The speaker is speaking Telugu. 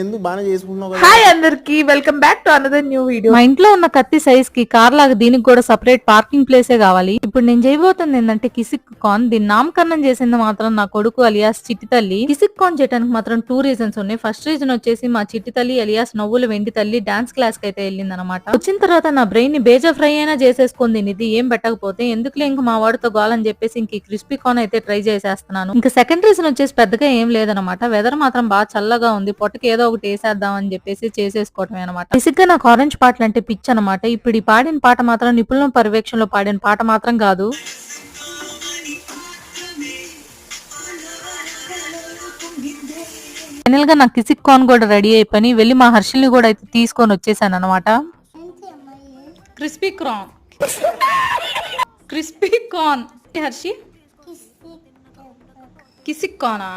ఎందుకు బాగా చేసుకుంటున్నావు కదా. హాయ్ అందరికి, welcome back to another new video. మా ఇంట్లో ఉన్న కత్తి సైజ్ కి కార్ లాగా దీనికి కూడా సెపరేట్ పార్కింగ్ ప్లేసే కావాలి. ఇప్పుడు నేను చేయబోతుంది ఏంటంటే కిసిక్ కాన్. దీన్ని నామకరణం చేసింది మాత్రం నా కొడుకు అలియాస్ చిట్టి తల్లి. కిసిక్ కాన్ చేయడానికి మాత్రం 2 రీజన్స్ ఉన్నాయి. ఫస్ట్ రీజన్ వచ్చేసి మా చిట్టి తల్లి అలియాస్ నవ్వుల వెండి తల్లి డాన్స్ క్లాస్ కి అయితే వెళ్ళింది అనమాట. వచ్చిన తర్వాత నా బ్రెయిన్ ని బేజా ఫ్రై అయినా చేసేసుకుంది. ఇది ఏం పెట్టకపోతే ఎందుకులే ఇంక మా వాడితో గోలని చెప్పేసి ఇంక క్రిస్పీ కాన్ అయితే ట్రై చేసేస్తున్నాను. ఇంకా సెకండ్ రీజన్ వచ్చేసి పెద్దగా ఏం లేదనమాట. వెదర్ మాత్రం బాగా చల్లగా ఉంది, పొట్టకి ఏదో ఒకటి వేసేద్దాం అని చెప్పేసి చేసేసుకోవటమే అనమాట. బేసిక్ గా నాకు ఆరెంజ్ పాటలు అంటే పిచ్ అనమాట. ఇప్పుడు ఈ పాడిన పాట మాత్రం నిపుణుల పర్యవేక్షణలో పాడిన పాట మాత్రం కాదు. ఫైనల్ గా నా కిసిక్ కాన్ కూడా రెడీ అయిపోయి వెళ్ళి మా హర్షిల్ని కూడా అయితే తీసుకొని వచ్చేసాను అనమాట. క్రిస్పీ కార్న్, క్రిస్పీ కార్న్ హర్షి కిసిక్ కార్నా.